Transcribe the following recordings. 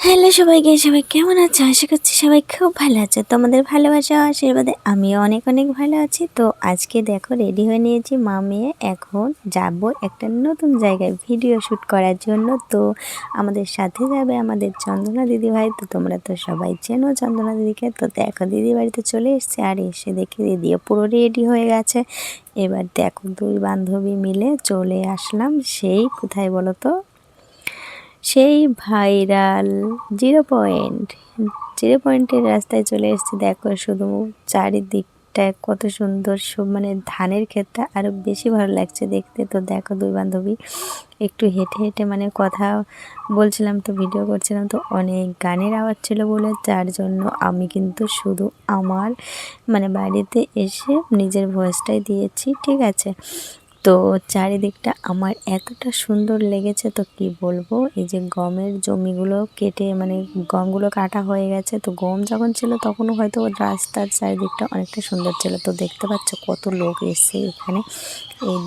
Hello সবাইকে, সবাই কেমন আছে? আশা করছি সবাই খুব ভালো আছে। তোমাদের ভালোবাসা ও আশীর্বাদে আমিও অনেক অনেক ভালো আছি। তো আজকে দেখো রেডি হয়ে নিয়েছি মা মেয়ে, এখন যাব একটা নতুন জায়গায় ভিডিও শ্যুট করার জন্য। তো আমাদের সাথে যাবে আমাদের চন্দনা দিদিভাই। তো তোমরা তো সবাই চেনো চন্দনা দিদিকে। তো দেখো দিদি বাড়িতে চলে এসছে, আর এসে দেখি দিদিও পুরো রেডি হয়ে গেছে। এবার দেখো দুই বান্ধবী মিলে চলে আসলাম সেই কোথায় বলো তো, সেই ভাইরাল জিরো পয়েন্টের রাস্তায় চলে এসেছি। দেখো শুধু চারিদিকটা কত সুন্দর, সব মানে ধানের ক্ষেতটা আরও বেশি ভালো লাগছে দেখতে। তো দেখো দুই বান্ধবী একটু হেঁটে হেঁটে মানে কথা বলছিলাম, তো ভিডিও করছিলাম, তো অনেক গানের আওয়াজ ছিল বলে যার জন্য আমি কিন্তু শুধু আমার মানে বাড়িতে এসে নিজের ভয়েসটাই দিয়েছি, ঠিক আছে। তো চারিদিকটা আমার এতটা সুন্দর লেগেছে, তো কি বলবো। এই যে গমের জমিগুলো কেটে মানে গমগুলো কাটা হয়ে গেছে, তো গম যখন ছিল তখনও হয়তো রাস্তার চারিদিকটা অনেকটা সুন্দর ছিল। তো দেখতে পাচ্ছ কত লোক এসছে এখানে। এই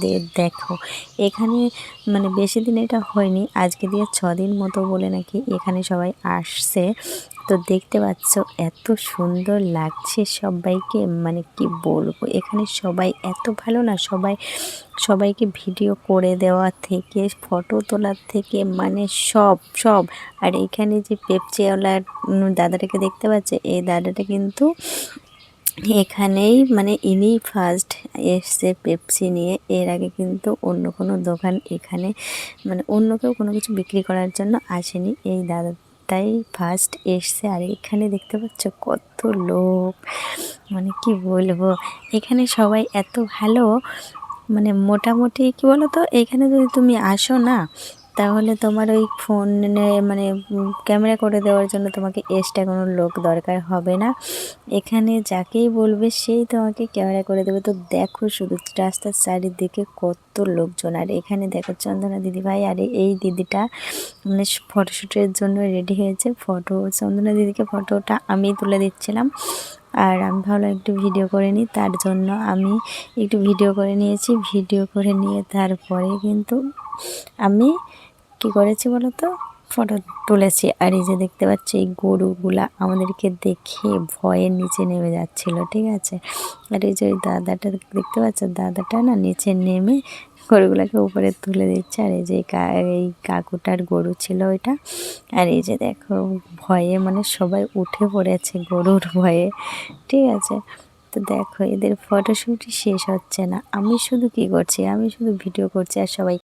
দেখো এখানে মানে বেশি দিন এটা হয়নি, আজকে দিয়ে 6 দিন মতো বলে নাকি এখানে সবাই আসছে। তো দেখতে পাচ্ছ এত সুন্দর লাগছে সবাইকে, মানে কি বলবো। এখানে সবাই এত ভালো না, সবাইকে ভিডিও করে দেওয়া থেকে ফটো তোলার থেকে মানে সব সব। আর এখানে যে পেপসিওয়ালার দাদাটাকে দেখতে পাচ্ছে, এই দাদাটা কিন্তু এখানেই মানে ইনিই ফার্স্ট এসছে পেপসি নিয়ে। এর আগে কিন্তু অন্য কোনো দোকান এখানে মানে অন্য কেউ কোনো কিছু বিক্রি করার জন্য আসেনি, এই দাদাটাই ফার্স্ট এসছে। আর এখানে দেখতে পাচ্ছ কত লোক, মানে কি বলবো। এখানে সবাই এত ভালো, মানে মোটামুটি কী বলো তো, এখানে যদি তুমি আসো না, তাহলে তোমার ওই ফোনে মানে ক্যামেরা করে দেওয়ার জন্য তোমাকে এক্সট্রা কোনো লোক দরকার হবে না। এখানে যাকেই বলবে সেই তোমাকে ক্যামেরা করে দেবে। তো দেখো শুধু রাস্তার চারিদিকে কত লোকজন। আর এখানে দেখো চন্দনা দিদিভাই আর এই দিদিটা মানে ফটোশ্যুটের জন্য রেডি হয়েছে। চন্দনা দিদিকে ফটোটা আমি তুলে দিচ্ছিলাম, আর আমি ভাবলাম একটু ভিডিও করে নিই, তার জন্য আমি একটু ভিডিও করে নিয়েছি। ভিডিও করে নিয়ে তারপরে কিন্তু আমি কি করেছি বলো তো, ফটো তুলেছি। আর এই যে দেখতে পাচ্ছি এই গরুগুলা আমাদেরকে দেখে ভয়ে নিচে নেমে যাচ্ছিল, ঠিক আছে। আর এই যে ওই দাদাটা দেখতে পাচ্ছ, দাদাটা না নিচে নেমে গরুগুলাকে উপরে তুলে দিচ্ছে। আর এই যে এই কাকুটার গরু ছিল ওইটা। আর এই যে দেখো ভয়ে মানে সবাই উঠে পড়েছে গরুর ভয়ে, ঠিক আছে। তো দেখো এদের ফটোশ্যুটই শেষ হচ্ছে না, আমি শুধু কি করছি, আমি শুধু ভিডিও করছি আর সবাই